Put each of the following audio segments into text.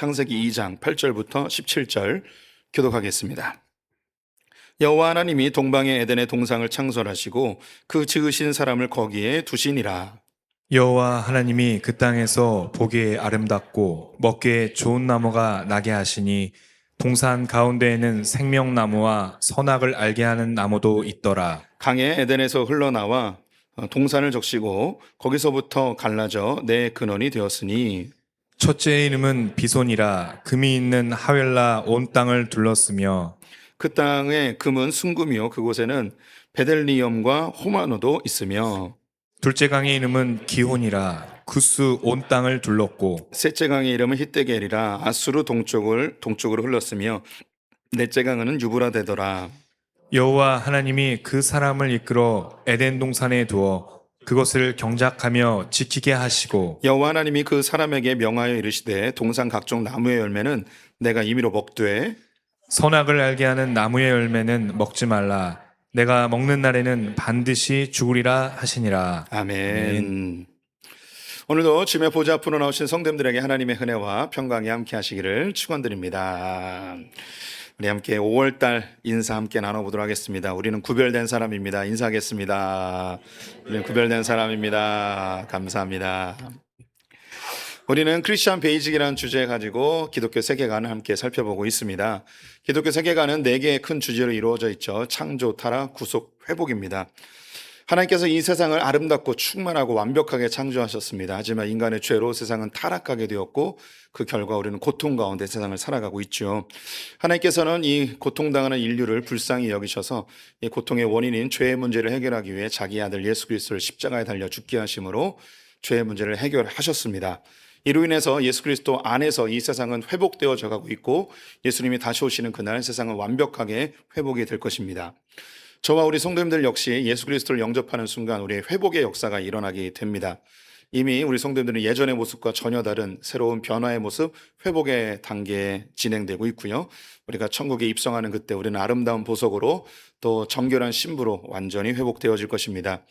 창세기 2장 8절부터 17절 교독하겠습니다. 여호와 하나님이 동방의 에덴의 동상을 창설하시고 그 지으신 사람을 거기에 두시니라. 여호와 하나님이 그 땅에서 보기에 아름답고 먹기에 좋은 나무가 나게 하시니 동산 가운데에는 생명나무와 선악을 알게 하는 나무도 있더라. 강에 에덴에서 흘러나와 동산을 적시고 거기서부터 갈라져 내 근원이 되었으니 첫째의 이름은 비손이라. 금이 있는 하웰라 온 땅을 둘렀으며 그 땅의 금은 순금이요 그곳에는 베델리엄과 호마노도 있으며 둘째 강의 이름은 기혼이라. 구스 온 땅을 둘렀고 셋째 강의 이름은 히데겔이라 아수르 동쪽으로 흘렀으며 넷째 강은 유브라데더라. 여호와 하나님이 그 사람을 이끌어 에덴 동산에 두어 그것을 경작하며 지키게 하시고 여호와 하나님이 그 사람에게 명하여 이르시되 동산 각종 나무의 열매는 내가 임의로 먹되 선악을 알게 하는 나무의 열매는 먹지 말라. 내가 먹는 날에는 반드시 죽으리라 하시니라. 아멘. 오늘도 주님의 보좌 앞으로 나오신 성도님들에게 하나님의 은혜와 평강이 함께 하시기를 축원드립니다. 우리 함께 5월달 인사 함께 나눠보도록 하겠습니다. 우리는 구별된 사람입니다. 인사하겠습니다. 우리는 구별된 사람입니다. 감사합니다. 우리는 크리스천 베이직이라는 주제 가지고 기독교 세계관을 함께 살펴보고 있습니다. 기독교 세계관은 4개의 큰 주제로 이루어져 있죠. 창조, 타락, 구속, 회복입니다. 하나님께서 이 세상을 아름답고 충만하고 완벽하게 창조하셨습니다. 하지만 인간의 죄로 세상은 타락하게 되었고 그 결과 우리는 고통 가운데 세상을 살아가고 있죠. 하나님께서는 이 고통당하는 인류를 불쌍히 여기셔서 이 고통의 원인인 죄의 문제를 해결하기 위해 자기 아들 예수 그리스도를 십자가에 달려 죽게 하심으로 죄의 문제를 해결하셨습니다. 이로 인해서 예수 그리스도 안에서 이 세상은 회복되어져 가고 있고 예수님이 다시 오시는 그날 세상은 완벽하게 회복이 될 것입니다. 저와 우리 성도님들 역시 예수 그리스도를 영접하는 순간 우리의 회복의 역사가 일어나게 됩니다. 이미 우리 성도님들은 예전의 모습과 전혀 다른 새로운 변화의 모습, 회복의 단계에 진행되고 있고요. 우리가 천국에 입성하는 그때 우리는 아름다운 보석으로 또 정결한 신부로 완전히 회복되어질 것입니다.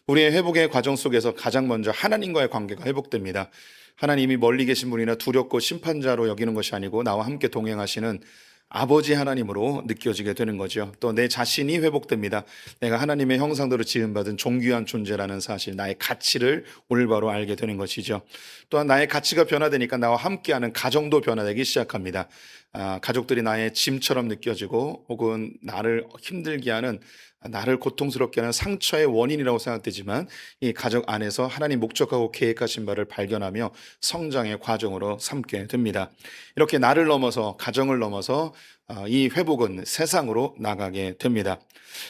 우리의 회복의 과정 속에서 가장 먼저 하나님과의 관계가 회복됩니다. 하나님이 멀리 계신 분이나 두렵고 심판자로 여기는 것이 아니고 나와 함께 동행하시는 아버지 하나님으로 느껴지게 되는 거죠. 또 내 자신이 회복됩니다. 내가 하나님의 형상대로 지음받은 존귀한 존재라는 사실, 나의 가치를 올바로 알게 되는 것이죠. 또한 나의 가치가 변화되니까 나와 함께하는 가정도 변화되기 시작합니다. 가족들이 나의 짐처럼 느껴지고 혹은 나를 힘들게 하는 나를 고통스럽게 하는 상처의 원인이라고 생각되지만 이 가족 안에서 하나님 목적하고 계획하신 바를 발견하며 성장의 과정으로 삼게 됩니다. 이렇게 나를 넘어서 가정을 넘어서 이 회복은 세상으로 나가게 됩니다.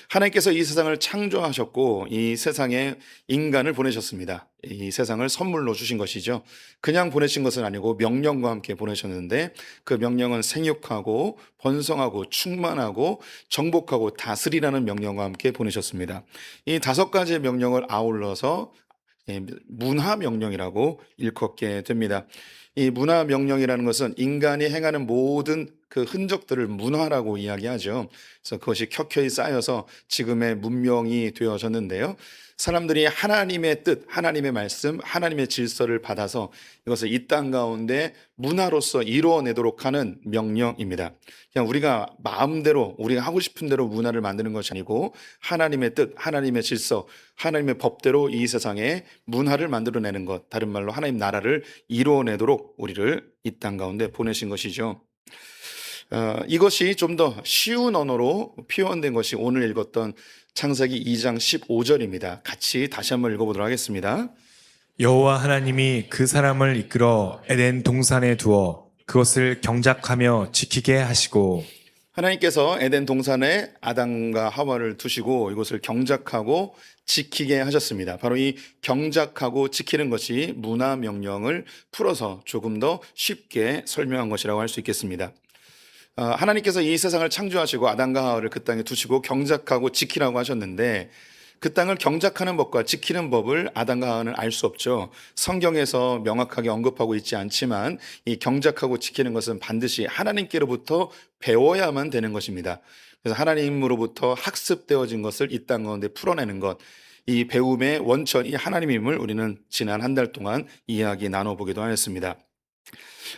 하나님께서 이 세상을 창조하셨고 이 세상에 인간을 보내셨습니다. 이 세상을 선물로 주신 것이죠. 그냥 보내신 것은 아니고 명령과 함께 보내셨는데 그 명령은 생육하고 번성하고 충만하고 정복하고 다스리라는 명령과 함께 보내셨습니다. 이 5가지의 명령을 아울러서 문화 명령이라고 일컫게 됩니다. 이 문화 명령이라는 것은 인간이 행하는 모든 그 흔적들을 문화라고 이야기하죠. 그래서 그것이 켜켜이 쌓여서 지금의 문명이 되어졌는데요. 사람들이 하나님의 뜻, 하나님의 말씀, 하나님의 질서를 받아서 이것을 이 땅 가운데 문화로서 이루어내도록 하는 명령입니다. 그냥 우리가 마음대로 우리가 하고 싶은 대로 문화를 만드는 것이 아니고 하나님의 뜻, 하나님의 질서, 하나님의 법대로 이 세상에 문화를 만들어내는 것, 다른 말로 하나님 나라를 이루어내도록 우리를 이 땅 가운데 보내신 것이죠. 이것이 좀 더 쉬운 언어로 표현된 것이 오늘 읽었던 창세기 2장 15절입니다. 같이 다시 한번 읽어보도록 하겠습니다. 여호와 하나님이 그 사람을 이끌어 에덴 동산에 두어 그것을 경작하며 지키게 하시고 하나님께서 에덴 동산에 아담과 하와를 두시고 이것을 경작하고 지키게 하셨습니다. 바로 이 경작하고 지키는 것이 문화 명령을 풀어서 조금 더 쉽게 설명한 것이라고 할 수 있겠습니다. 하나님께서 이 세상을 창조하시고 아담과 하와를 그 땅에 두시고 경작하고 지키라고 하셨는데 그 땅을 경작하는 법과 지키는 법을 아담과 하와는 알 수 없죠. 성경에서 명확하게 언급하고 있지 않지만 이 경작하고 지키는 것은 반드시 하나님께로부터 배워야만 되는 것입니다. 그래서 하나님으로부터 학습되어진 것을 이 땅 가운데 풀어내는 것, 이 배움의 원천이 하나님임을 우리는 지난 한 달 동안 이야기 나눠보기도 하였습니다.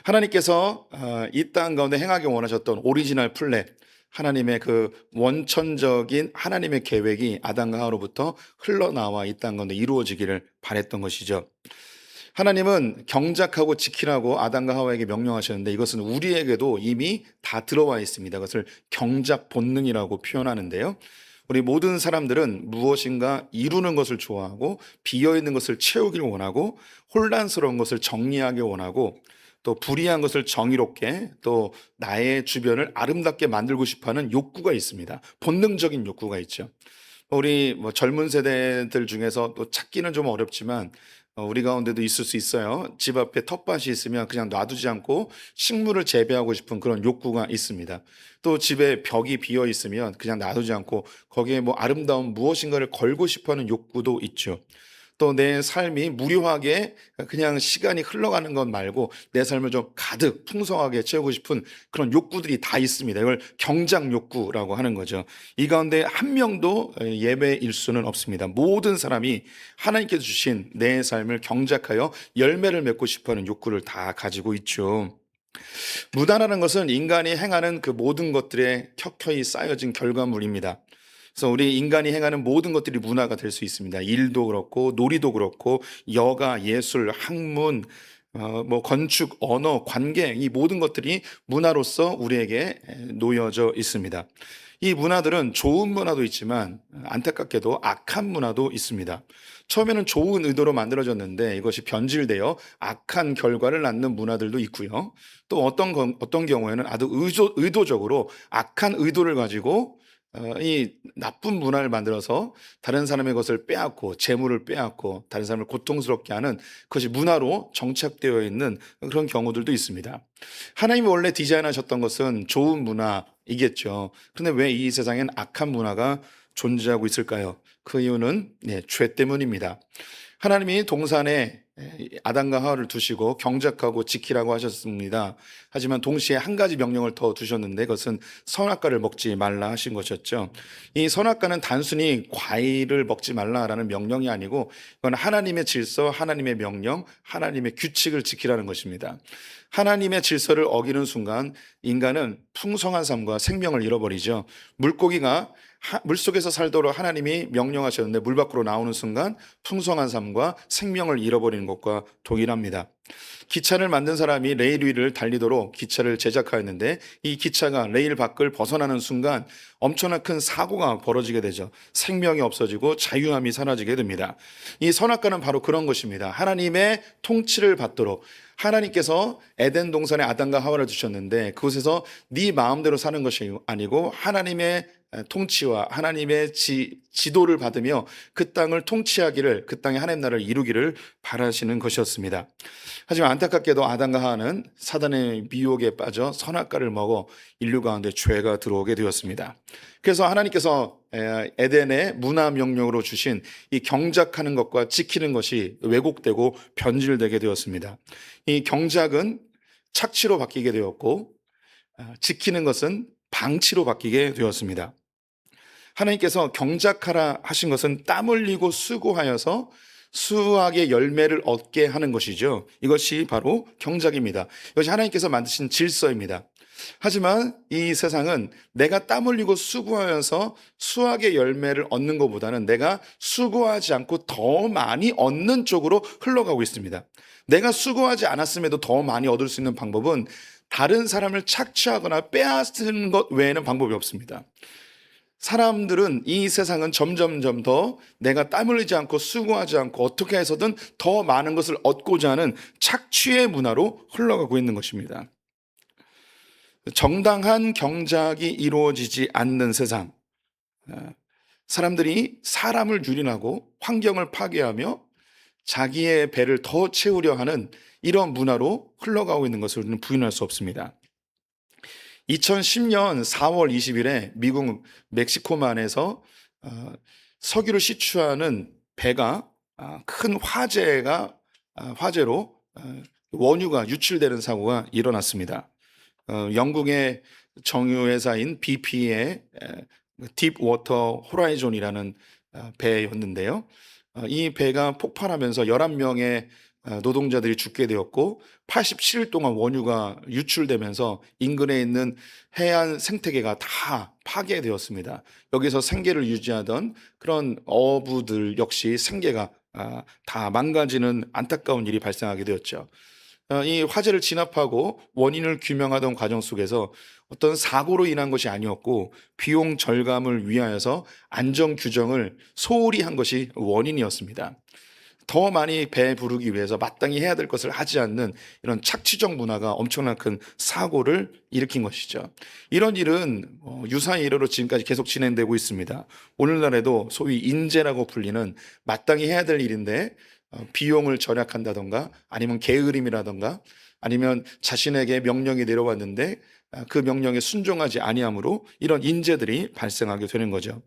하나님께서 이 땅 가운데 행하기 원하셨던 오리지널 플랜, 하나님의 그 원천적인 하나님의 계획이 아담과 하와로부터 흘러나와 이 땅 가운데 이루어지기를 바랬던 것이죠. 하나님은 경작하고 지키라고 아담과 하와에게 명령하셨는데 이것은 우리에게도 이미 다 들어와 있습니다. 그것을 경작 본능이라고 표현하는데요. 우리 모든 사람들은 무엇인가 이루는 것을 좋아하고 비어있는 것을 채우길 원하고 혼란스러운 것을 정리하기 원하고 또 불이한 것을 정의롭게 또 나의 주변을 아름답게 만들고 싶어하는 욕구가 있습니다. 본능적인 욕구가 있죠. 우리 젊은 세대들 중에서 또 찾기는 좀 어렵지만 우리 가운데도 있을 수 있어요. 집 앞에 텃밭이 있으면 그냥 놔두지 않고 식물을 재배하고 싶은 그런 욕구가 있습니다. 또 집에 벽이 비어 있으면 그냥 놔두지 않고 거기에 아름다운 무엇인가를 걸고 싶어하는 욕구도 있죠. 또 내 삶이 무료하게 그냥 시간이 흘러가는 것 말고 내 삶을 좀 가득 풍성하게 채우고 싶은 그런 욕구들이 다 있습니다. 이걸 경작 욕구라고 하는 거죠. 이 가운데 한 명도 예외일 수는 없습니다. 모든 사람이 하나님께서 주신 내 삶을 경작하여 열매를 맺고 싶어하는 욕구를 다 가지고 있죠. 무다라는 것은 인간이 행하는 그 모든 것들에 켜켜이 쌓여진 결과물입니다. 그래서 우리 인간이 행하는 모든 것들이 문화가 될 수 있습니다. 일도 그렇고 놀이도 그렇고 여가, 예술, 학문, 건축, 언어, 관계 이 모든 것들이 문화로서 우리에게 놓여져 있습니다. 이 문화들은 좋은 문화도 있지만 안타깝게도 악한 문화도 있습니다. 처음에는 좋은 의도로 만들어졌는데 이것이 변질되어 악한 결과를 낳는 문화들도 있고요. 또 어떤 경우에는 아주 의도적으로 악한 의도를 가지고 이 나쁜 문화를 만들어서 다른 사람의 것을 빼앗고 재물을 빼앗고 다른 사람을 고통스럽게 하는 그것이 문화로 정착되어 있는 그런 경우들도 있습니다. 하나님이 원래 디자인하셨던 것은 좋은 문화이겠죠. 그런데 왜 이 세상엔 악한 문화가 존재하고 있을까요? 그 이유는 죄 때문입니다. 하나님이 동산에 아담과 하와를 두시고 경작하고 지키라고 하셨습니다. 하지만 동시에 한 가지 명령을 더 두셨는데 그것은 선악과를 먹지 말라 하신 것이었죠. 이 선악과는 단순히 과일을 먹지 말라라는 명령이 아니고 이건 하나님의 질서, 하나님의 명령, 하나님의 규칙을 지키라는 것입니다. 하나님의 질서를 어기는 순간 인간은 풍성한 삶과 생명을 잃어버리죠. 물고기가 물속에서 살도록 하나님이 명령하셨는데 물 밖으로 나오는 순간 풍성한 삶과 생명을 잃어버리는 것과 동일합니다. 기차를 만든 사람이 레일 위를 달리도록 기차를 제작하였는데 이 기차가 레일 밖을 벗어나는 순간 엄청난 큰 사고가 벌어지게 되죠. 생명이 없어지고 자유함이 사라지게 됩니다. 이 선악과는 바로 그런 것입니다. 하나님의 통치를 받도록 하나님께서 에덴 동산에 아담과 하와를 두셨는데 그곳에서 네 마음대로 사는 것이 아니고 하나님의 통치와 하나님의 지도를 받으며 그 땅을 통치하기를 그 땅의 하나님 나라를 이루기를 바라시는 것이었습니다. 하지만 안타깝게도 아담과 하와는 사단의 미혹에 빠져 선악과를 먹어 인류 가운데 죄가 들어오게 되었습니다. 그래서 하나님께서 에덴의 문화 명령으로 주신 이 경작하는 것과 지키는 것이 왜곡되고 변질되게 되었습니다. 이 경작은 착취로 바뀌게 되었고 지키는 것은 방치로 바뀌게 되었습니다. 하나님께서 경작하라 하신 것은 땀 흘리고 수고하여서 수확의 열매를 얻게 하는 것이죠. 이것이 바로 경작입니다. 이것이 하나님께서 만드신 질서입니다. 하지만 이 세상은 내가 땀 흘리고 수고하여서 수확의 열매를 얻는 것보다는 내가 수고하지 않고 더 많이 얻는 쪽으로 흘러가고 있습니다. 내가 수고하지 않았음에도 더 많이 얻을 수 있는 방법은 다른 사람을 착취하거나 빼앗는 것 외에는 방법이 없습니다. 사람들은 이 세상은 점점점 더 내가 땀 흘리지 않고 수고하지 않고 어떻게 해서든 더 많은 것을 얻고자 하는 착취의 문화로 흘러가고 있는 것입니다. 정당한 경작이 이루어지지 않는 세상, 사람들이 사람을 유린하고 환경을 파괴하며 자기의 배를 더 채우려 하는 이런 문화로 흘러가고 있는 것을 우리는 부인할 수 없습니다. 2010년 4월 20일에 미국 멕시코만에서 석유를 시추하는 배가 큰 화재로 원유가 유출되는 사고가 일어났습니다. 영국의 정유회사인 BP의 딥워터 호라이존이라는 배였는데요. 이 배가 폭발하면서 11명의 노동자들이 죽게 되었고 87일 동안 원유가 유출되면서 인근에 있는 해안 생태계가 다 파괴되었습니다. 여기서 생계를 유지하던 그런 어부들 역시 생계가 다 망가지는 안타까운 일이 발생하게 되었죠. 이 화재를 진압하고 원인을 규명하던 과정 속에서 어떤 사고로 인한 것이 아니었고 비용 절감을 위하여서 안전 규정을 소홀히 한 것이 원인이었습니다. 더 많이 배 부르기 위해서 마땅히 해야 될 것을 하지 않는 이런 착취적 문화가 엄청난 큰 사고를 일으킨 것이죠. 이런 일은 유사한 일로 지금까지 계속 진행되고 있습니다. 오늘날에도 소위 인재라고 불리는 마땅히 해야 될 일인데 비용을 절약한다던가 아니면 게으름이라던가 아니면 자신에게 명령이 내려왔는데 그 명령에 순종하지 아니함으로 이런 인재들이 발생하게 되는 거죠.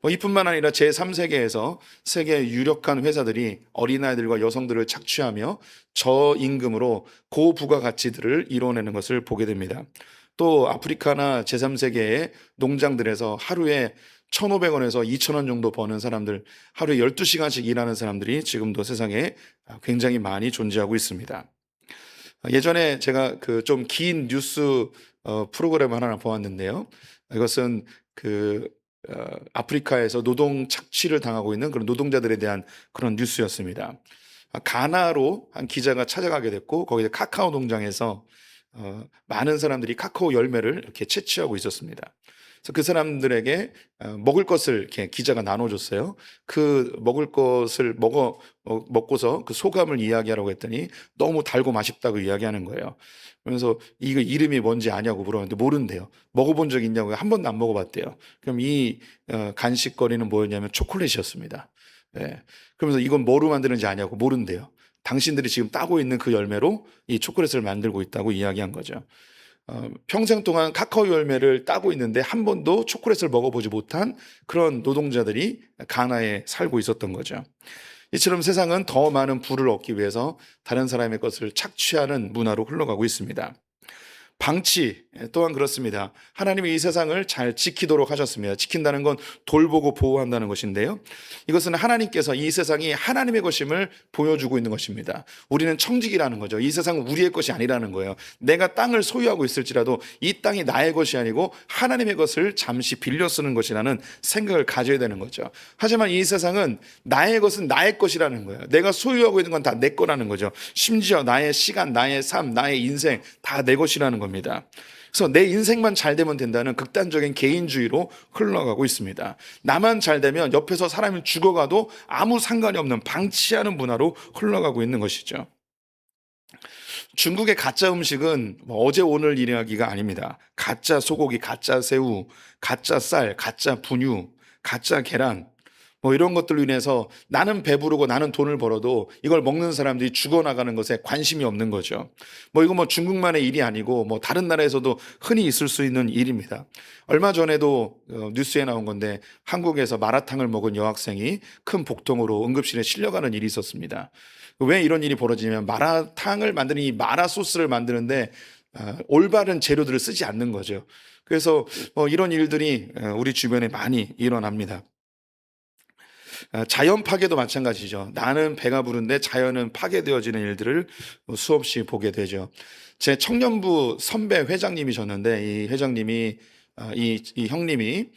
이뿐만 아니라 제3세계에서 세계 유력한 회사들이 어린아이들과 여성들을 착취하며 저임금으로 고부가가치들을 이뤄내는 것을 보게 됩니다. 또 아프리카나 제3세계의 농장들에서 하루에 1,500원에서 2,000원 정도 버는 사람들, 하루에 12시간씩 일하는 사람들이 지금도 세상에 굉장히 많이 존재하고 있습니다. 예전에 제가 그 좀 긴 뉴스 프로그램 하나 보았는데요. 이것은 아프리카에서 노동 착취를 당하고 있는 그런 노동자들에 대한 그런 뉴스였습니다. 가나로 한 기자가 찾아가게 됐고 거기에 카카오 농장에서 많은 사람들이 카카오 열매를 이렇게 채취하고 있었습니다. 그래서 그 사람들에게 먹을 것을 이렇게 기자가 나눠줬어요. 그 먹을 것을 먹고서 그 소감을 이야기하라고 했더니 너무 달고 맛있다고 이야기하는 거예요. 그래서 이거 이름이 뭔지 아냐고 물었는데 모른대요. 먹어본 적 있냐고요? 한 번도 안 먹어봤대요. 그럼 이 간식거리는 뭐였냐면 초콜릿이었습니다. 예. 그러면서 이건 뭐로 만드는지 아냐고 모른대요. 당신들이 지금 따고 있는 그 열매로 이 초콜릿을 만들고 있다고 이야기한 거죠. 평생 동안 카카오 열매를 따고 있는데 한 번도 초콜릿을 먹어보지 못한 그런 노동자들이 가나에 살고 있었던 거죠. 이처럼 세상은 더 많은 부를 얻기 위해서 다른 사람의 것을 착취하는 문화로 흘러가고 있습니다. 방치 또한 그렇습니다. 하나님이 이 세상을 잘 지키도록 하셨습니다. 지킨다는 건 돌보고 보호한다는 것인데요. 이것은 하나님께서 이 세상이 하나님의 것임을 보여주고 있는 것입니다. 우리는 청직이라는 거죠. 이 세상은 우리의 것이 아니라는 거예요. 내가 땅을 소유하고 있을지라도 이 땅이 나의 것이 아니고 하나님의 것을 잠시 빌려 쓰는 것이라는 생각을 가져야 되는 거죠. 하지만 이 세상은 나의 것은 나의 것이라는 거예요. 내가 소유하고 있는 건 다 내 거라는 거죠. 심지어 나의 시간, 나의 삶, 나의 인생 다 내 것이라는 겁니다. 그래서 내 인생만 잘 되면 된다는 극단적인 개인주의로 흘러가고 있습니다. 나만 잘 되면 옆에서 사람이 죽어가도 아무 상관이 없는 방치하는 문화로 흘러가고 있는 것이죠. 중국의 가짜 음식은 어제 오늘 이야기가 아닙니다. 가짜 소고기, 가짜 새우, 가짜 쌀, 가짜 분유, 가짜 계란 이런 것들로 인해서 나는 배부르고 나는 돈을 벌어도 이걸 먹는 사람들이 죽어나가는 것에 관심이 없는 거죠. 이거 중국만의 일이 아니고 다른 나라에서도 흔히 있을 수 있는 일입니다. 얼마 전에도 뉴스에 나온 건데 한국에서 마라탕을 먹은 여학생이 큰 복통으로 응급실에 실려가는 일이 있었습니다. 왜 이런 일이 벌어지냐면 마라탕을 만드는 이 마라 소스를 만드는데 올바른 재료들을 쓰지 않는 거죠. 그래서 이런 일들이 우리 주변에 많이 일어납니다. 자연 파괴도 마찬가지죠. 나는 배가 부른데 자연은 파괴되어지는 일들을 수없이 보게 되죠. 제 청년부 선배 회장님이셨는데 이 회장님이 이 형님이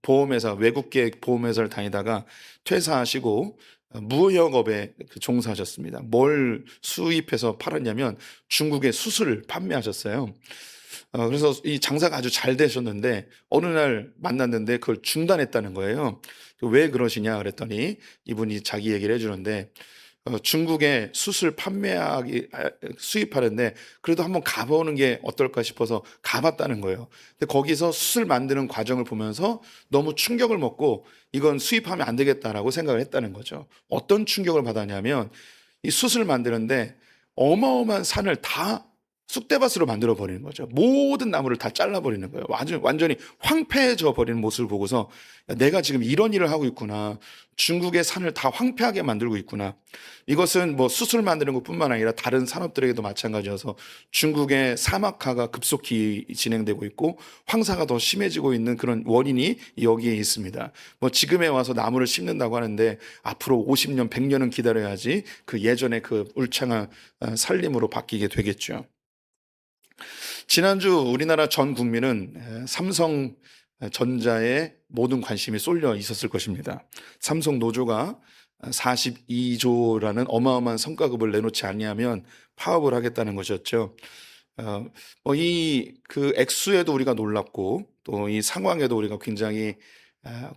보험회사 외국계 보험회사를 다니다가 퇴사하시고 무역업에 종사하셨습니다. 뭘 수입해서 팔았냐면 중국의 수수를 판매하셨어요. 그래서 이 장사가 아주 잘 되셨는데 어느 날 만났는데 그걸 중단했다는 거예요. 왜 그러시냐 그랬더니 이분이 자기 얘기를 해주는데 중국에 수술 수입하는데 그래도 한번 가보는 게 어떨까 싶어서 가봤다는 거예요. 근데 거기서 수술 만드는 과정을 보면서 너무 충격을 먹고 이건 수입하면 안 되겠다라고 생각을 했다는 거죠. 어떤 충격을 받았냐면 이 수술 만드는데 어마어마한 산을 다 쑥대밭으로 만들어 버리는 거죠. 모든 나무를 다 잘라버리는 거예요. 완전히 황폐해져 버리는 모습을 보고서 야, 내가 지금 이런 일을 하고 있구나. 중국의 산을 다 황폐하게 만들고 있구나. 이것은 뭐 수술 만드는 것뿐만 아니라 다른 산업들에게도 마찬가지여서 중국의 사막화가 급속히 진행되고 있고 황사가 더 심해지고 있는 그런 원인이 여기에 있습니다. 뭐 지금에 와서 나무를 심는다고 하는데 앞으로 50년, 100년은 기다려야지 그 예전의 그 울창한 살림으로 바뀌게 되겠죠. 지난주 우리나라 전 국민은 삼성전자에 모든 관심이 쏠려 있었을 것입니다. 삼성 노조가 42조라는 어마어마한 성과급을 내놓지 않냐면 파업을 하겠다는 것이었죠. 이 그 액수에도 우리가 놀랐고 또 이 상황에도 우리가 굉장히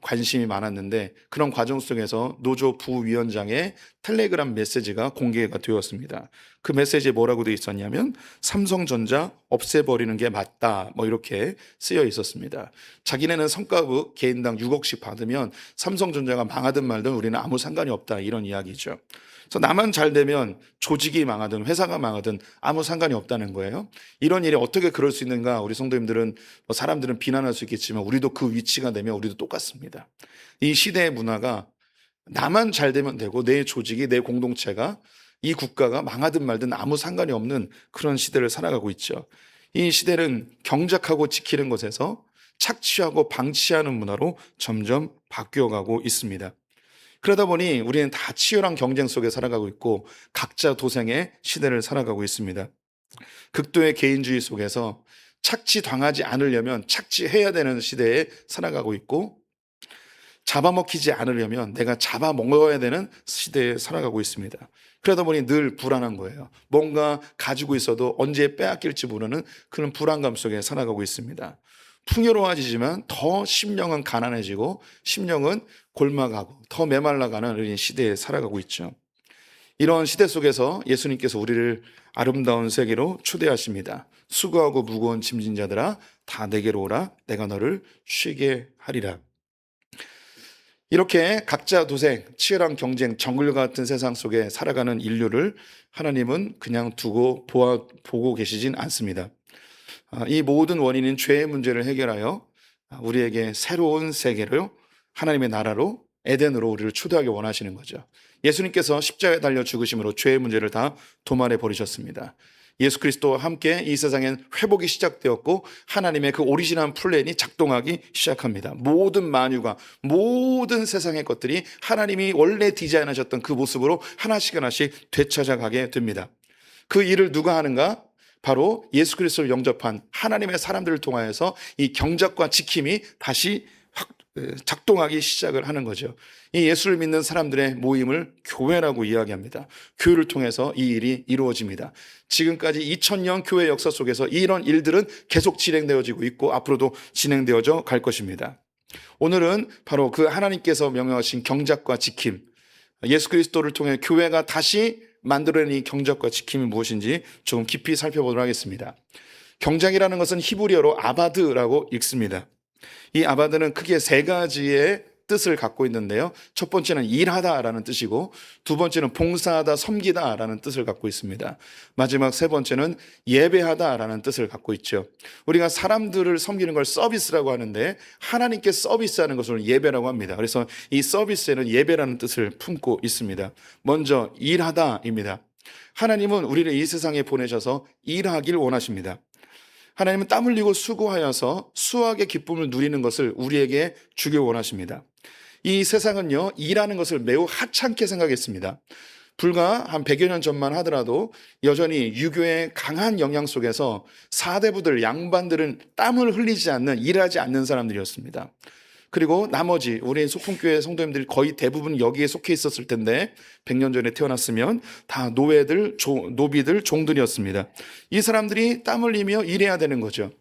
관심이 많았는데 그런 과정 속에서 노조 부위원장의 텔레그램 메시지가 공개가 되었습니다. 그 메시지에 뭐라고 되어 있었냐면 삼성전자 없애버리는 게 맞다 뭐 이렇게 쓰여 있었습니다. 자기네는 성과급 개인당 6억씩 받으면 삼성전자가 망하든 말든 우리는 아무 상관이 없다 이런 이야기죠. 그래서 나만 잘 되면 조직이 망하든 회사가 망하든 아무 상관이 없다는 거예요. 이런 일이 어떻게 그럴 수 있는가? 우리 성도님들은 사람들은 비난할 수 있겠지만 우리도 그 위치가 되면 우리도 똑같습니다. 이 시대의 문화가 나만 잘 되면 되고 내 조직이 내 공동체가 이 국가가 망하든 말든 아무 상관이 없는 그런 시대를 살아가고 있죠. 이 시대는 경작하고 지키는 것에서 착취하고 방치하는 문화로 점점 바뀌어가고 있습니다. 그러다 보니 우리는 다 치열한 경쟁 속에 살아가고 있고 각자 도생의 시대를 살아가고 있습니다. 극도의 개인주의 속에서 착취당하지 않으려면 착취해야 되는 시대에 살아가고 있고 잡아먹히지 않으려면 내가 잡아먹어야 되는 시대에 살아가고 있습니다. 그러다 보니 늘 불안한 거예요. 뭔가 가지고 있어도 언제 빼앗길지 모르는 그런 불안감 속에 살아가고 있습니다. 풍요로워지지만 더 심령은 가난해지고 심령은 골마가고 더 메말라가는 우리 시대에 살아가고 있죠. 이런 시대 속에서 예수님께서 우리를 아름다운 세계로 초대하십니다. 수고하고 무거운 짐진 자들아 다 내게로 오라 내가 너를 쉬게 하리라. 이렇게 각자 도생, 치열한 경쟁, 정글 같은 세상 속에 살아가는 인류를 하나님은 그냥 두고 보고 계시진 않습니다. 이 모든 원인인 죄의 문제를 해결하여 우리에게 새로운 세계로 하나님의 나라로 에덴으로 우리를 초대하기 원하시는 거죠. 예수님께서 십자가에 달려 죽으심으로 죄의 문제를 다 도말해 버리셨습니다. 예수 그리스도와 함께 이 세상엔 회복이 시작되었고 하나님의 그 오리지널 플랜이 작동하기 시작합니다. 모든 만유가 모든 세상의 것들이 하나님이 원래 디자인하셨던 그 모습으로 하나씩 하나씩 되찾아가게 됩니다. 그 일을 누가 하는가? 바로 예수 그리스도를 영접한 하나님의 사람들을 통하여서 이 경작과 지킴이 다시 작동하기 시작을 하는 거죠. 이 예수를 믿는 사람들의 모임을 교회라고 이야기합니다. 교회를 통해서 이 일이 이루어집니다. 지금까지 2000년 교회 역사 속에서 이런 일들은 계속 진행되어지고 있고 앞으로도 진행되어져 갈 것입니다. 오늘은 바로 그 하나님께서 명령하신 경작과 지킴, 예수 그리스도를 통해 교회가 다시 만들어낸 이 경작과 지킴이 무엇인지 조금 깊이 살펴보도록 하겠습니다. 경작이라는 것은 히브리어로 아바드라고 읽습니다. 이 아바드는 크게 세 가지의 뜻을 갖고 있는데요. 첫 번째는 일하다라는 뜻이고 두 번째는 봉사하다, 섬기다라는 뜻을 갖고 있습니다. 마지막 세 번째는 예배하다라는 뜻을 갖고 있죠. 우리가 사람들을 섬기는 걸 서비스라고 하는데 하나님께 서비스하는 것을 예배라고 합니다. 그래서 이 서비스에는 예배라는 뜻을 품고 있습니다. 먼저 일하다입니다. 하나님은 우리를 이 세상에 보내셔서 일하길 원하십니다. 하나님은 땀 흘리고 수고하여서 수확의 기쁨을 누리는 것을 우리에게 주길 원하십니다. 이 세상은요, 일하는 것을 매우 하찮게 생각했습니다. 불과 한 100여 년 전만 하더라도 여전히 유교의 강한 영향 속에서 사대부들, 양반들은 땀을 흘리지 않는, 일하지 않는 사람들이었습니다. 그리고 나머지 우리 소풍교회 성도님들이 거의 대부분 여기에 속해 있었을 텐데 100년 전에 태어났으면 다 노예들, 노비들, 종들이었습니다. 이 사람들이 땀 흘리며 일해야 되는 거죠.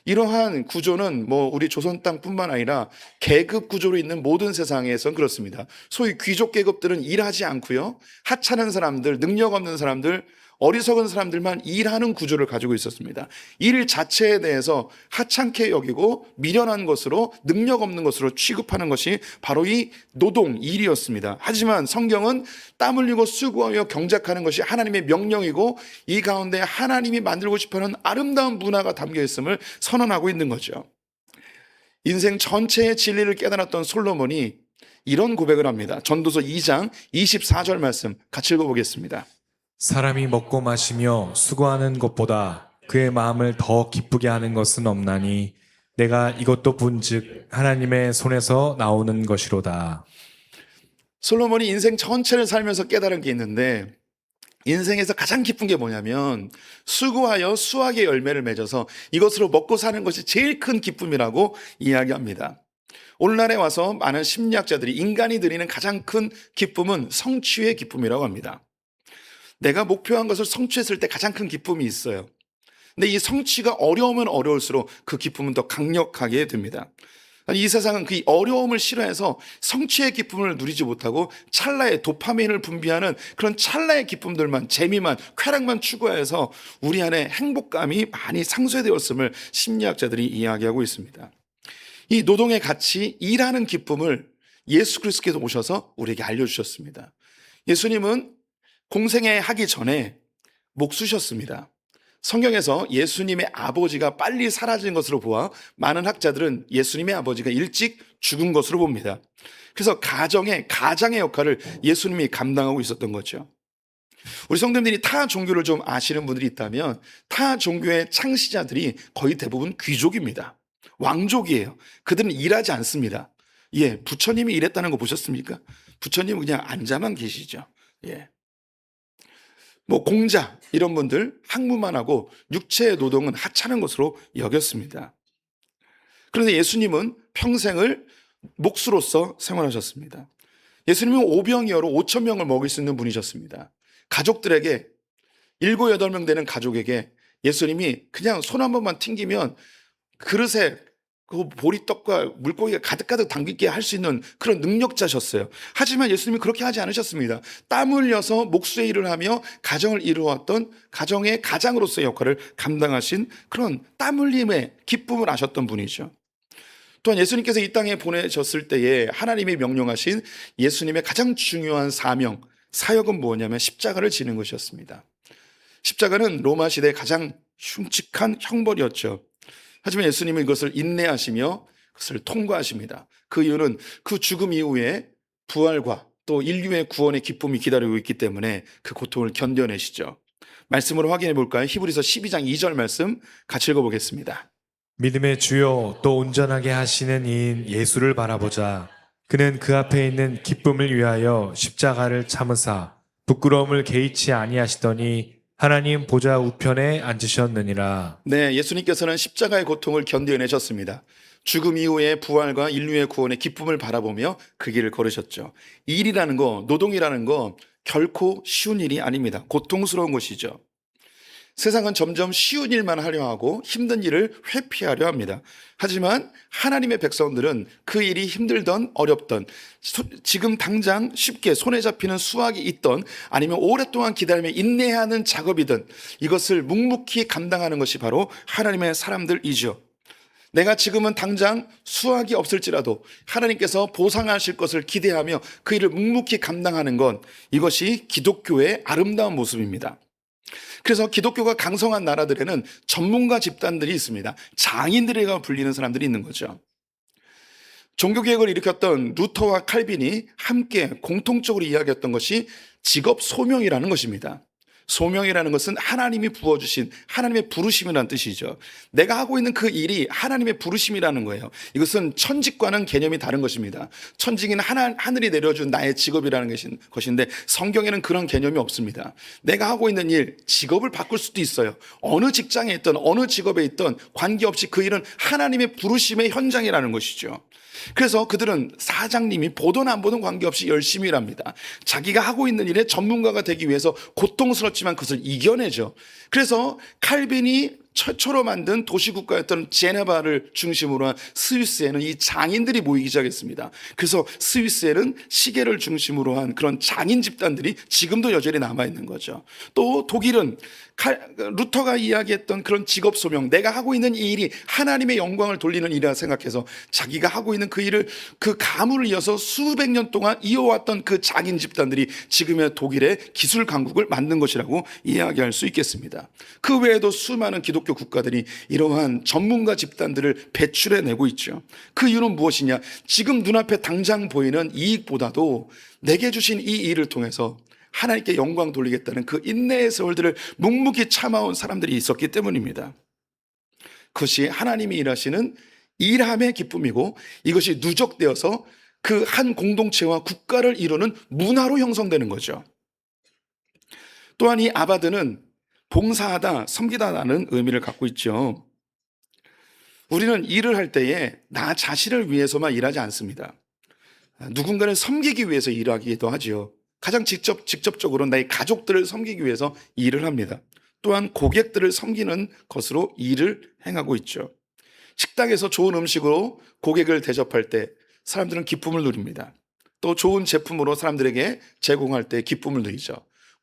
이러한 구조는 우리 조선 땅뿐만 아니라 계급 구조로 있는 모든 세상에선 그렇습니다. 소위 귀족 계급들은 일하지 않고요. 하찮은 사람들, 능력 없는 사람들, 어리석은 사람들만 일하는 구조를 가지고 있었습니다. 일 자체에 대해서 하찮게 여기고 미련한 것으로, 능력 없는 것으로 취급하는 것이 바로 이 노동, 일이었습니다. 하지만 성경은 땀 흘리고 수고하여 경작하는 것이 하나님의 명령이고 이 가운데 하나님이 만들고 싶어하는 아름다운 문화가 담겨 있음을 선언하고 있는 거죠. 인생 전체의 진리를 깨달았던 솔로몬이 이런 고백을 합니다. 전도서 2장 24절 말씀 같이 읽어보겠습니다. 사람이 먹고 마시며 수고하는 것보다 그의 마음을 더 기쁘게 하는 것은 없나니 내가 이것도 본즉 하나님의 손에서 나오는 것이로다. 솔로몬이 인생 전체를 살면서 깨달은 게 있는데 인생에서 가장 기쁜 게 뭐냐면 수고하여 수확의 열매를 맺어서 이것으로 먹고 사는 것이 제일 큰 기쁨이라고 이야기합니다. 오늘날에 와서 많은 심리학자들이 인간이 드리는 가장 큰 기쁨은 성취의 기쁨이라고 합니다. 내가 목표한 것을 성취했을 때 가장 큰 기쁨이 있어요. 근데 이 성취가 어려우면 어려울수록 그 기쁨은 더 강력하게 됩니다. 이 세상은 그 어려움을 싫어해서 성취의 기쁨을 누리지 못하고 찰나의 도파민을 분비하는 그런 찰나의 기쁨들만, 재미만, 쾌락만 추구해서 우리 안에 행복감이 많이 상쇄되었음을 심리학자들이 이야기하고 있습니다. 이 노동의 가치, 일하는 기쁨을 예수 그리스도께서 오셔서 우리에게 알려주셨습니다. 예수님은 공생애 하기 전에 목수셨습니다. 성경에서 예수님의 아버지가 빨리 사라진 것으로 보아 많은 학자들은 예수님의 아버지가 일찍 죽은 것으로 봅니다. 그래서 가장의 역할을 예수님이 감당하고 있었던 거죠. 우리 성도님들이 타 종교를 좀 아시는 분들이 있다면 타 종교의 창시자들이 거의 대부분 귀족입니다. 왕족이에요. 그들은 일하지 않습니다. 부처님이 일했다는 거 보셨습니까? 부처님은 그냥 앉아만 계시죠. 공자 이런 분들 학무만 하고 육체의 노동은 하찮은 것으로 여겼습니다. 그런데 예수님은 평생을 목수로서 생활하셨습니다. 예수님은 오병이어로 5천 명을 먹일 수 있는 분이셨습니다. 가족들에게 7, 8명 되는 가족에게 예수님이 그냥 손 한 번만 튕기면 그릇에 그 보리떡과 물고기가 가득가득 담기게 할 수 있는 그런 능력자셨어요. 하지만 예수님이 그렇게 하지 않으셨습니다. 땀 흘려서 목수의 일을 하며 가정을 이루었던 가정의 가장으로서의 역할을 감당하신 그런 땀 흘림의 기쁨을 아셨던 분이죠. 또한 예수님께서 이 땅에 보내셨을 때에 하나님이 명령하신 예수님의 가장 중요한 사명, 사역은 뭐냐면 십자가를 지는 것이었습니다. 십자가는 로마 시대의 가장 흉측한 형벌이었죠. 하지만 예수님은 이것을 인내하시며 그것을 통과하십니다. 그 이유는 그 죽음 이후에 부활과 또 인류의 구원의 기쁨이 기다리고 있기 때문에 그 고통을 견뎌내시죠. 말씀으로 확인해 볼까요? 히브리서 12장 2절 말씀 같이 읽어보겠습니다. 믿음의 주요 또 온전하게 하시는 이인 예수를 바라보자. 그는 그 앞에 있는 기쁨을 위하여 십자가를 참으사 부끄러움을 개의치 아니하시더니 하나님 보좌 우편에 앉으셨느니라. 네, 예수님께서는 십자가의 고통을 견뎌내셨습니다. 죽음 이후의 부활과 인류의 구원의 기쁨을 바라보며 그 길을 걸으셨죠. 일이라는 거, 노동이라는 거 결코 쉬운 일이 아닙니다. 고통스러운 것이죠. 세상은 점점 쉬운 일만 하려 하고 힘든 일을 회피하려 합니다. 하지만 하나님의 백성들은 그 일이 힘들던 어렵던 지금 당장 쉽게 손에 잡히는 수확이 있던 아니면 오랫동안 기다리며 인내하는 작업이든 이것을 묵묵히 감당하는 것이 바로 하나님의 사람들이죠. 내가 지금은 당장 수확이 없을지라도 하나님께서 보상하실 것을 기대하며 그 일을 묵묵히 감당하는 것, 이것이 기독교의 아름다운 모습입니다. 그래서 기독교가 강성한 나라들에는 전문가 집단들이 있습니다. 장인들이라고 불리는 사람들이 있는 거죠. 종교개혁을 일으켰던 루터와 칼빈이 함께 공통적으로 이야기했던 것이 직업 소명이라는 것입니다. 소명이라는 것은 하나님이 부어주신 하나님의 부르심이라는 뜻이죠. 내가 하고 있는 그 일이 하나님의 부르심이라는 거예요. 이것은 천직과는 개념이 다른 것입니다. 천직은 하늘이 내려준 나의 직업이라는 것인데 성경에는 그런 개념이 없습니다. 내가 하고 있는 일, 직업을 바꿀 수도 있어요. 어느 직장에 있든 어느 직업에 있든 관계없이 그 일은 하나님의 부르심의 현장이라는 것이죠. 그래서 그들은 사장님이 보든 안 보든 관계없이 열심히 일합니다. 자기가 하고 있는 일에 전문가가 되기 위해서 고통스럽지만 그것을 이겨내죠. 그래서 칼빈이 최초로 만든 도시국가였던 제네바를 중심으로 한 스위스에는 이 장인들이 모이기 시작했습니다. 그래서 스위스에는 시계를 중심으로 한 그런 장인 집단들이 지금도 여전히 남아있는 거죠. 또 독일은 루터가 이야기했던 그런 직업 소명, 내가 하고 있는 이 일이 하나님의 영광을 돌리는 일이라 생각해서 자기가 하고 있는 그 일을, 그 가문을 이어서 수백 년 동안 이어왔던 그 장인 집단들이 지금의 독일의 기술 강국을 만든 것이라고 이야기할 수 있겠습니다. 그 외에도 수많은 기독교 국가들이 이러한 전문가 집단들을 배출해내고 있죠. 그 이유는 무엇이냐? 지금 눈앞에 당장 보이는 이익보다도 내게 주신 이 일을 통해서 하나님께 영광 돌리겠다는 그 인내의 세월들을 묵묵히 참아온 사람들이 있었기 때문입니다. 그것이 하나님이 일하시는 일함의 기쁨이고, 이것이 누적되어서 그 한 공동체와 국가를 이루는 문화로 형성되는 거죠. 또한 이 아바드는 봉사하다, 섬기다라는 의미를 갖고 있죠. 우리는 일을 할 때에 나 자신을 위해서만 일하지 않습니다. 누군가를 섬기기 위해서 일하기도 하죠. 가장 직접적으로 나의 가족들을 섬기기 위해서 일을 합니다. 또한 고객들을 섬기는 것으로 일을 행하고 있죠. 식당에서 좋은 음식으로 고객을 대접할 때 사람들은 기쁨을 누립니다. 또 좋은 제품으로 사람들에게 제공할 때 기쁨을 누리죠.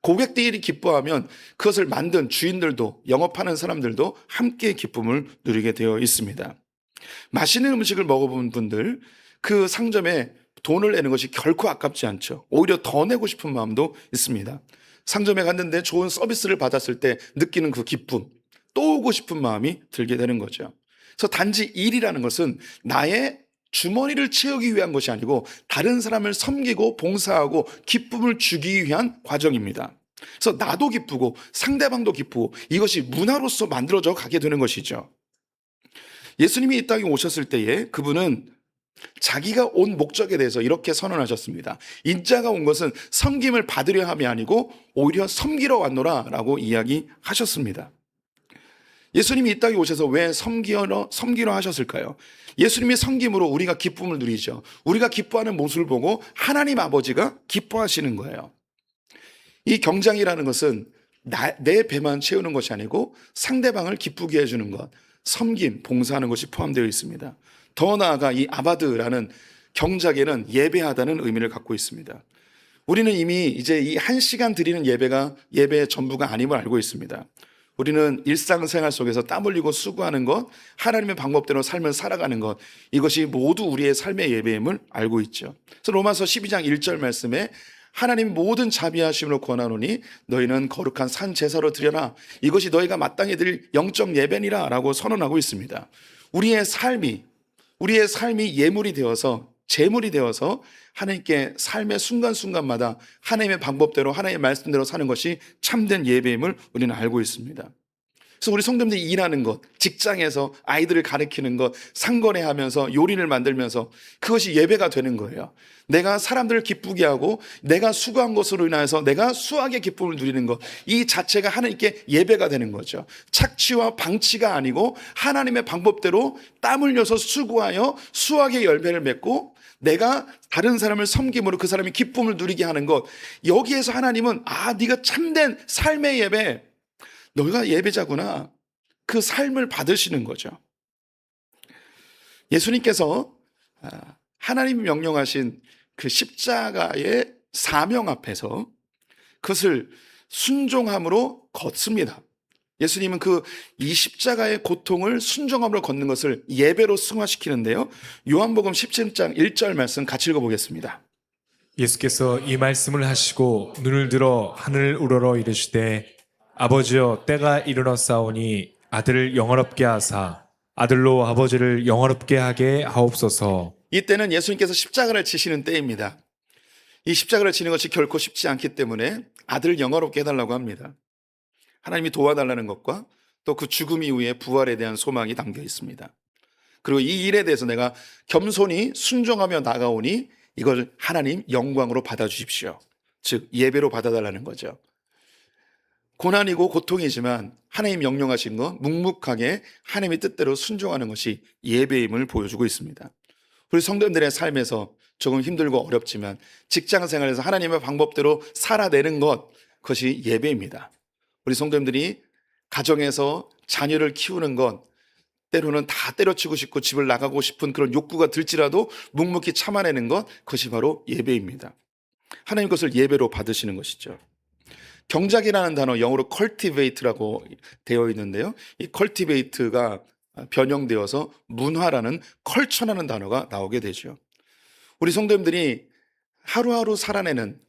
고객들이 기뻐하면 그것을 만든 주인들도, 영업하는 사람들도 함께 기쁨을 누리게 되어 있습니다. 맛있는 음식을 먹어본 분들, 그 상점에 돈을 내는 것이 결코 아깝지 않죠. 오히려 더 내고 싶은 마음도 있습니다. 상점에 갔는데 좋은 서비스를 받았을 때 느끼는 그 기쁨, 또 오고 싶은 마음이 들게 되는 거죠. 그래서 단지 일이라는 것은 나의 주머니를 채우기 위한 것이 아니고 다른 사람을 섬기고 봉사하고 기쁨을 주기 위한 과정입니다. 그래서 나도 기쁘고 상대방도 기쁘고 이것이 문화로서 만들어져 가게 되는 것이죠. 예수님이 이 땅에 오셨을 때에 그분은 자기가 온 목적에 대해서 이렇게 선언하셨습니다. 인자가 온 것은 섬김을 받으려 함이 아니고 오히려 섬기러 왔노라 라고 이야기하셨습니다. 예수님이 이 땅에 오셔서 왜 섬기러 하셨을까요? 예수님의 섬김으로 우리가 기쁨을 누리죠. 우리가 기뻐하는 모습을 보고 하나님 아버지가 기뻐하시는 거예요. 이 경장이라는 것은 내 배만 채우는 것이 아니고 상대방을 기쁘게 해주는 것, 섬김, 봉사하는 것이 포함되어 있습니다. 더 나아가 이 아바드라는 경작에는 예배하다는 의미를 갖고 있습니다. 우리는 이미 이제 이 1시간 드리는 예배가 예배의 전부가 아님을 알고 있습니다. 우리는 일상생활 속에서 땀 흘리고 수고하는 것, 하나님의 방법대로 삶을 살아가는 것, 이것이 모두 우리의 삶의 예배임을 알고 있죠. 그래서 로마서 12장 1절 말씀에 하나님 모든 자비하심으로 권하노니 너희는 거룩한 산 제사로 드려라. 이것이 너희가 마땅히 드릴 영적 예배니라 라고 선언하고 있습니다. 우리의 삶이 예물이 되어서, 제물이 되어서 하나님께 삶의 순간순간마다 하나님의 방법대로, 하나님의 말씀대로 사는 것이 참된 예배임을 우리는 알고 있습니다. 그래서 우리 성도님들이 일하는 것, 직장에서 아이들을 가르치는 것, 상거래하면서 요리를 만들면서 그것이 예배가 되는 거예요. 내가 사람들을 기쁘게 하고 내가 수고한 것으로 인하여서 내가 수학의 기쁨을 누리는 것, 이 자체가 하나님께 예배가 되는 거죠. 착취와 방치가 아니고 하나님의 방법대로 땀 흘려서 수고하여 수학의 열매를 맺고 내가 다른 사람을 섬김으로 그 사람이 기쁨을 누리게 하는 것, 여기에서 하나님은 네가 참된 삶의 예배, 너희가 예배자구나, 그 삶을 받으시는 거죠. 예수님께서 하나님이 명령하신 그 십자가의 사명 앞에서 그것을 순종함으로 걷습니다. 예수님은 이 십자가의 고통을 순종함으로 걷는 것을 예배로 승화시키는데요. 요한복음 17장 1절 말씀 같이 읽어보겠습니다. 예수께서 이 말씀을 하시고 눈을 들어 하늘 우러러 이르시되 아버지여 때가 이르렀사오니 아들을 영화롭게 하사 아들로 아버지를 영화롭게 하게 하옵소서. 이때는 예수님께서 십자가를 지시는 때입니다. 이 십자가를 지는 것이 결코 쉽지 않기 때문에 아들을 영화롭게 해달라고 합니다. 하나님이 도와달라는 것과 또 그 죽음 이후에 부활에 대한 소망이 담겨 있습니다. 그리고 이 일에 대해서 내가 겸손히 순종하며 나가오니 이걸 하나님 영광으로 받아주십시오. 즉 예배로 받아달라는 거죠. 고난이고 고통이지만 하나님 명령하신 거 묵묵하게 하나님의 뜻대로 순종하는 것이 예배임을 보여주고 있습니다. 우리 성도님들의 삶에서 조금 힘들고 어렵지만 직장 생활에서 하나님의 방법대로 살아내는 것, 그것이 예배입니다. 우리 성도님들이 가정에서 자녀를 키우는 것, 때로는 다 때려치고 싶고 집을 나가고 싶은 그런 욕구가 들지라도 묵묵히 참아내는 것, 그것이 바로 예배입니다. 하나님 것을 예배로 받으시는 것이죠. 경작이라는 단어, 영어로 cultivate라고 되어 있는데요. 이 cultivate가 변형되어서 문화라는 컬처라는 단어가 나오게 되죠. 우리 성도님들이 하루하루 살아내는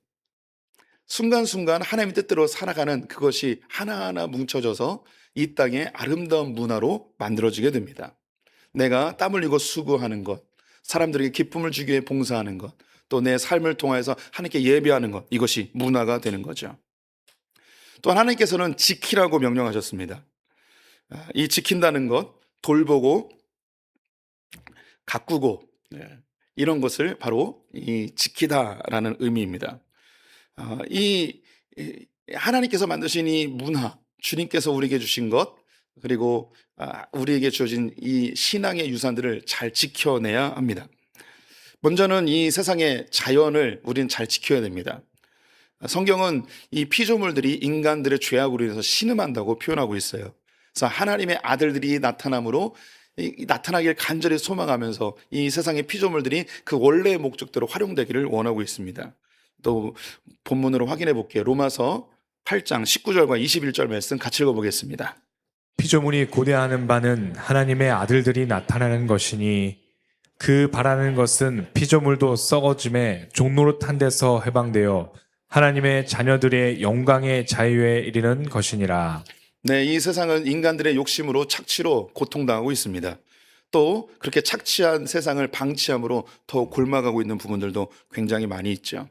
순간순간 하나님의 뜻대로 살아가는 그것이 하나하나 뭉쳐져서 이 땅의 아름다운 문화로 만들어지게 됩니다. 내가 땀 흘리고 수고하는 것, 사람들에게 기쁨을 주기 위해 봉사하는 것, 또 내 삶을 통해서 하나님께 예배하는 것, 이것이 문화가 되는 거죠. 또 하나님께서는 지키라고 명령하셨습니다. 이 지킨다는 것, 돌보고 가꾸고, 이런 것을 바로 이 지키다라는 의미입니다. 이 하나님께서 만드신 이 문화, 주님께서 우리에게 주신 것, 그리고 우리에게 주어진 이 신앙의 유산들을 잘 지켜내야 합니다. 먼저는 이 세상의 자연을 우리는 잘 지켜야 됩니다. 성경은 이 피조물들이 인간들의 죄악으로 인해서 신음한다고 표현하고 있어요. 그래서 하나님의 아들들이 나타남으로 나타나길 간절히 소망하면서 이 세상의 피조물들이 그 원래의 목적대로 활용되기를 원하고 있습니다. 또 본문으로 확인해 볼게요. 로마서 8장 19절과 21절 말씀 같이 읽어보겠습니다. 피조물이 고대하는 바는 하나님의 아들들이 나타나는 것이니 그 바라는 것은 피조물도 썩어짐에 종노릇한 데서 해방되어 하나님의 자녀들의 영광의 자유에 이르는 것이니라. 네, 이 세상은 인간들의 욕심으로 착취로 고통당하고 있습니다. 또 그렇게 착취한 세상을 방치함으로 더 골마가고 있는 부분들도 굉장히 많이 있죠.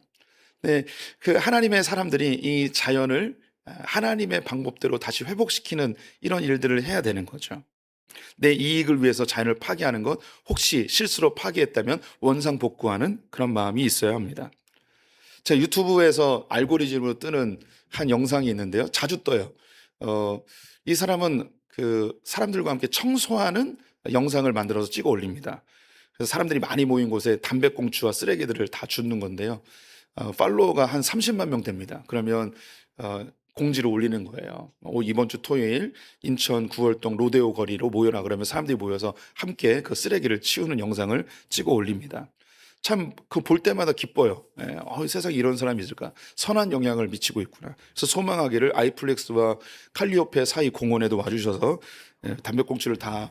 네, 그 하나님의 사람들이 이 자연을 하나님의 방법대로 다시 회복시키는 이런 일들을 해야 되는 거죠. 내 이익을 위해서 자연을 파괴하는 것, 혹시 실수로 파괴했다면 원상복구하는 그런 마음이 있어야 합니다. 제 유튜브에서 알고리즘으로 뜨는 한 영상이 있는데요. 자주 떠요. 이 사람은 그 사람들과 함께 청소하는 영상을 만들어서 찍어 올립니다. 그래서 사람들이 많이 모인 곳에 담배꽁초와 쓰레기들을 다 줍는 건데요. 팔로워가 한 30만 명 됩니다. 그러면 공지를 올리는 거예요. 이번 주 토요일 인천 구월동 로데오 거리로 모여라, 그러면 사람들이 모여서 함께 그 쓰레기를 치우는 영상을 찍어 올립니다. 참 그 볼 때마다 기뻐요. 세상에 이런 사람이 있을까? 선한 영향을 미치고 있구나. 그래서 소망하기를 아이플렉스와 칼리오페 사이 공원에도 와주셔서 담배꽁초를 다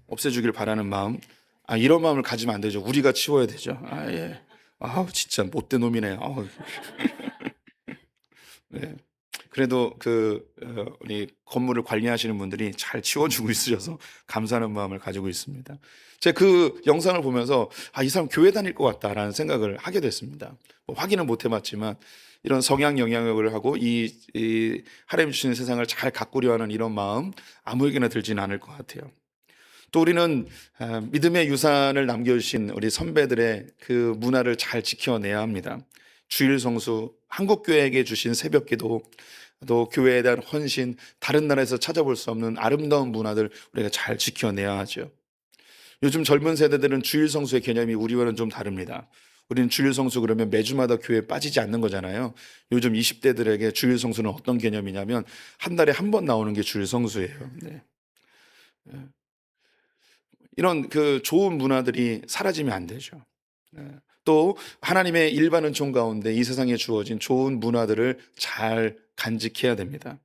없애주길 바라는 마음. 이런 마음을 가지면 안 되죠. 우리가 치워야 되죠. 예. 진짜 못된 놈이네. 네. 그래도 우리 건물을 관리하시는 분들이 잘 치워주고 있으셔서 감사하는 마음을 가지고 있습니다. 제가 그 영상을 보면서 이 사람 교회 다닐 것 같다라는 생각을 하게 됐습니다. 확인은 못 해봤지만 이런 성향 영향력을 하고 이 하나님 주시는 세상을 잘 가꾸려 하는 이런 마음 아무에게나 들지는 않을 것 같아요. 또 우리는 믿음의 유산을 남겨주신 우리 선배들의 그 문화를 잘 지켜내야 합니다. 주일 성수, 한국교회에게 주신 새벽기도, 또 교회에 대한 헌신, 다른 나라에서 찾아볼 수 없는 아름다운 문화들 우리가 잘 지켜내야 하죠. 요즘 젊은 세대들은 주일 성수의 개념이 우리와는 좀 다릅니다. 우리는 주일 성수 그러면 매주마다 교회에 빠지지 않는 거잖아요. 요즘 20대들에게 주일 성수는 어떤 개념이냐면 한 달에 한 번 나오는 게 주일 성수예요. 네. 이런 그 좋은 문화들이 사라지면 안 되죠. 또 하나님의 일반 은총 가운데 이 세상에 주어진 좋은 문화들을 잘 간직해야 됩니다.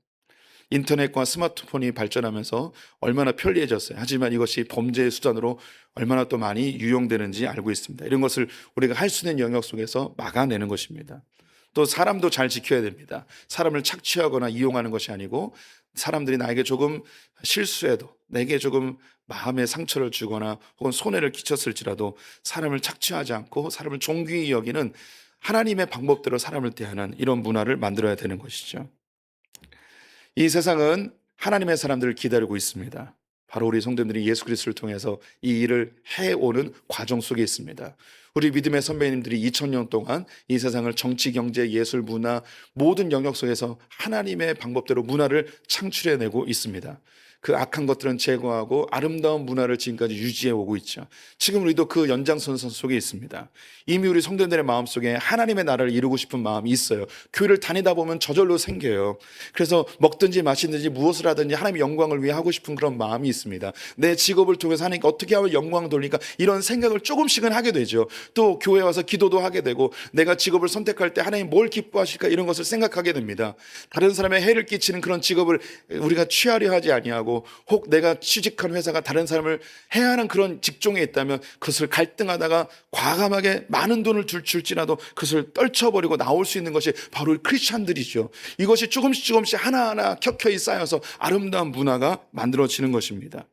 인터넷과 스마트폰이 발전하면서 얼마나 편리해졌어요. 하지만 이것이 범죄의 수단으로 얼마나 또 많이 유용되는지 알고 있습니다. 이런 것을 우리가 할 수 있는 영역 속에서 막아내는 것입니다. 또 사람도 잘 지켜야 됩니다. 사람을 착취하거나 이용하는 것이 아니고 사람들이 나에게 조금 실수해도, 내게 조금 마음의 상처를 주거나 혹은 손해를 끼쳤을지라도 사람을 착취하지 않고 사람을 존귀히 여기는 하나님의 방법대로 사람을 대하는 이런 문화를 만들어야 되는 것이죠. 이 세상은 하나님의 사람들을 기다리고 있습니다. 바로 우리 성도님들이 예수 그리스도를 통해서 이 일을 해오는 과정 속에 있습니다. 우리 믿음의 선배님들이 2000년 동안 이 세상을 정치, 경제, 예술, 문화 모든 영역 속에서 하나님의 방법대로 문화를 창출해내고 있습니다. 그 악한 것들은 제거하고 아름다운 문화를 지금까지 유지해 오고 있죠. 지금 우리도 그 연장선상 속에 있습니다. 이미 우리 성도님들의 마음속에 하나님의 나라를 이루고 싶은 마음이 있어요. 교회를 다니다 보면 저절로 생겨요. 그래서 먹든지 마시든지 무엇을 하든지 하나님의 영광을 위해 하고 싶은 그런 마음이 있습니다. 내 직업을 통해서 하나님께 어떻게 하면 영광을 돌리까, 이런 생각을 조금씩은 하게 되죠. 또 교회 와서 기도도 하게 되고, 내가 직업을 선택할 때 하나님 뭘 기뻐하실까, 이런 것을 생각하게 됩니다. 다른 사람의 해를 끼치는 그런 직업을 우리가 취하려 하지 아니하고, 혹 내가 취직한 회사가 다른 사람을 해야 하는 그런 직종에 있다면 그것을 갈등하다가 과감하게 많은 돈을 줄지라도 그것을 떨쳐버리고 나올 수 있는 것이 바로 크리스찬들이죠. 이것이 조금씩 하나하나 켜켜이 쌓여서 아름다운 문화가 만들어지는 것입니다.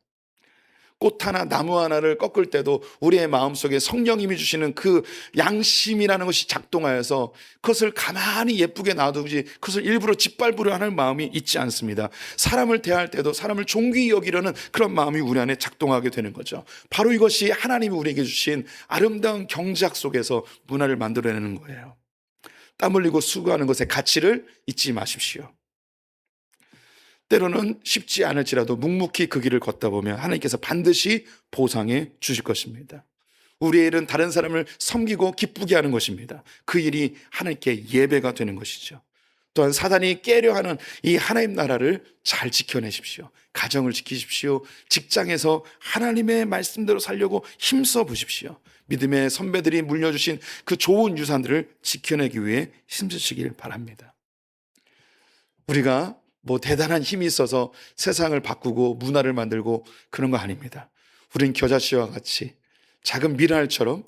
꽃 하나, 나무 하나를 꺾을 때도 우리의 마음속에 성령님이 주시는 그 양심이라는 것이 작동하여서 그것을 가만히 예쁘게 놔두지 그것을 일부러 짓밟으려 하는 마음이 있지 않습니다. 사람을 대할 때도 사람을 존귀히 여기려는 그런 마음이 우리 안에 작동하게 되는 거죠. 바로 이것이 하나님이 우리에게 주신 아름다운 경작 속에서 문화를 만들어내는 거예요. 땀 흘리고 수고하는 것의 가치를 잊지 마십시오. 때로는 쉽지 않을지라도 묵묵히 그 길을 걷다 보면 하나님께서 반드시 보상해 주실 것입니다. 우리의 일은 다른 사람을 섬기고 기쁘게 하는 것입니다. 그 일이 하나님께 예배가 되는 것이죠. 또한 사단이 깨려 하는 이 하나님 나라를 잘 지켜내십시오. 가정을 지키십시오. 직장에서 하나님의 말씀대로 살려고 힘써 보십시오. 믿음의 선배들이 물려주신 그 좋은 유산들을 지켜내기 위해 힘쓰시길 바랍니다. 우리가 뭐 대단한 힘이 있어서 세상을 바꾸고 문화를 만들고 그런 거 아닙니다. 우린 겨자씨와 같이 작은 미랄처럼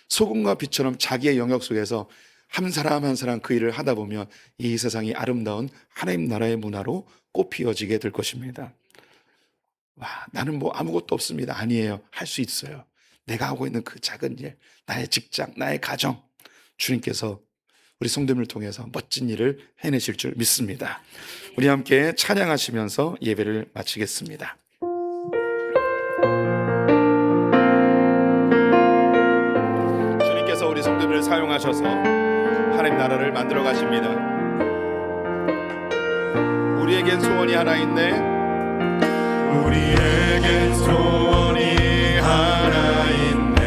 소금과 빛처럼 자기의 영역 속에서 한 사람 한 사람 그 일을 하다 보면 이 세상이 아름다운 하나님 나라의 문화로 꽃피어지게 될 것입니다. 와, 나는 뭐 아무것도 없습니다. 아니에요. 할 수 있어요. 내가 하고 있는 그 작은 일, 나의 직장, 나의 가정, 주님께서 우리 성도님을 통해서 멋진 일을 해내실 줄 믿습니다. 우리 함께 찬양하시면서 예배를 마치겠습니다. 주님께서 우리 성도님을 사용하셔서 하나님 나라를 만들어 가십니다. 우리에겐 소원이 하나 있네. 우리에겐 소원이 하나 있네.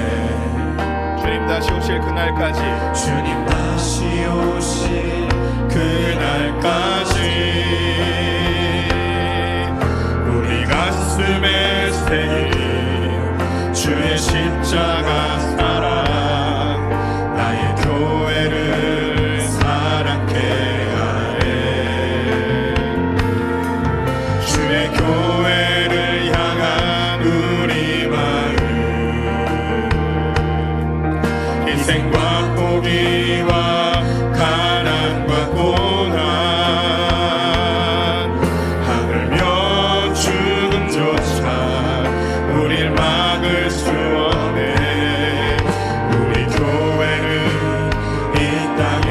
주님 다시 오실 그날까지, 주님 다시 오실 그날까지 우리 가슴에 새긴 주의 십자가 사랑, 나의 교회를 사랑케 하네. 주의 교회를 향한 우리 마음, 희생과 포기와 가난과 고난, 하늘며 죽음조차 우릴 막을 수 없네. 우리 교회는 이 땅에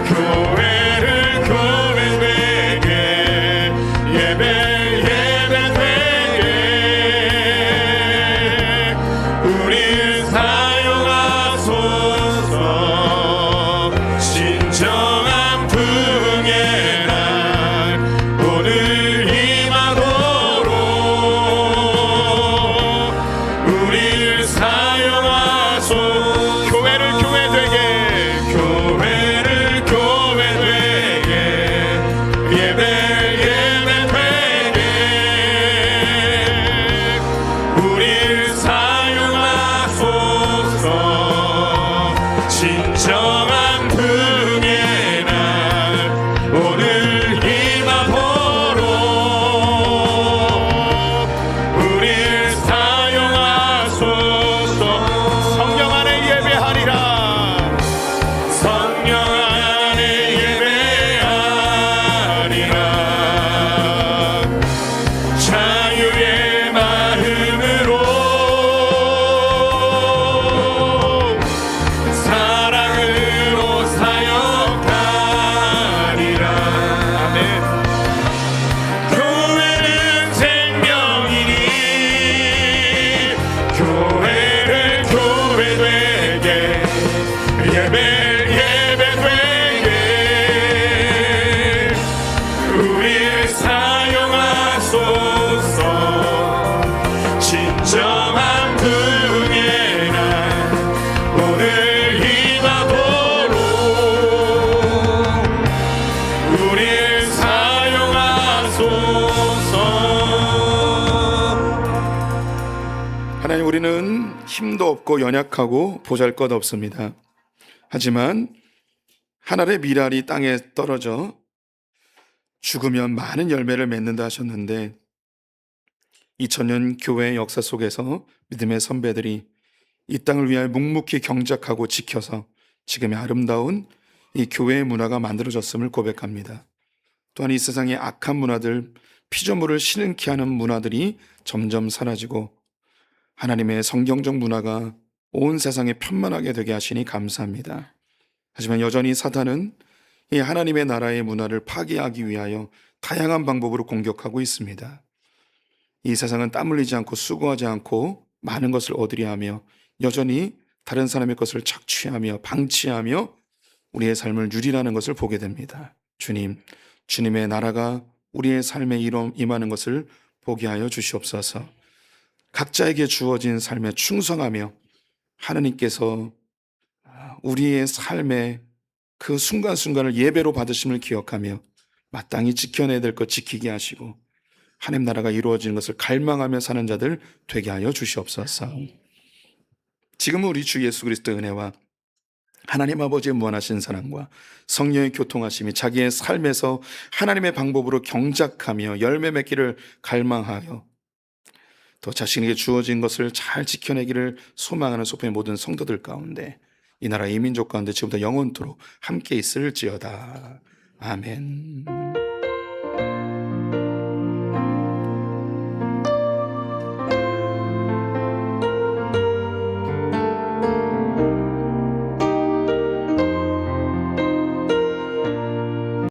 교회를 교회되게 예배 되게 우리 사용하소서. 진정한 풍의 날 오늘 임하도록 하소서. 진정한 긍휼의 날 오늘 임하도록 우리를 사용하소서. 하나님, 우리는 힘도 없고 연약하고 보잘것없습니다. 하지만 하늘의 미랄이 땅에 떨어져 죽으면 많은 열매를 맺는다 하셨는데 2000년 교회의 역사 속에서 믿음의 선배들이 이 땅을 위하여 묵묵히 경작하고 지켜서 지금의 아름다운 이 교회의 문화가 만들어졌음을 고백합니다. 또한 이 세상의 악한 문화들, 피조물을 신음케 하는 문화들이 점점 사라지고 하나님의 성경적 문화가 온 세상에 편만하게 되게 하시니 감사합니다. 하지만 여전히 사탄은 이 하나님의 나라의 문화를 파괴하기 위하여 다양한 방법으로 공격하고 있습니다. 이 세상은 땀 흘리지 않고 수고하지 않고 많은 것을 얻으려 하며 여전히 다른 사람의 것을 착취하며 방치하며 우리의 삶을 누리라는 것을 보게 됩니다. 주님의 나라가 우리의 삶에 임하는 것을 보게 하여 주시옵소서. 각자에게 주어진 삶에 충성하며 하나님께서 우리의 삶의 그 순간순간을 예배로 받으심을 기억하며 마땅히 지켜내야 될 것 지키게 하시고 하나님 나라가 이루어지는 것을 갈망하며 사는 자들 되게 하여 주시옵소서. 지금 우리 주 예수 그리스도의 은혜와 하나님 아버지의 무한하신 사랑과 성령의 교통하심이 자기의 삶에서 하나님의 방법으로 경작하며 열매 맺기를 갈망하여 또 자신에게 주어진 것을 잘 지켜내기를 소망하는 소품의 모든 성도들 가운데 이 나라 이 민족 가운데 지금부터 영원토록 함께 있을지어다. 아멘.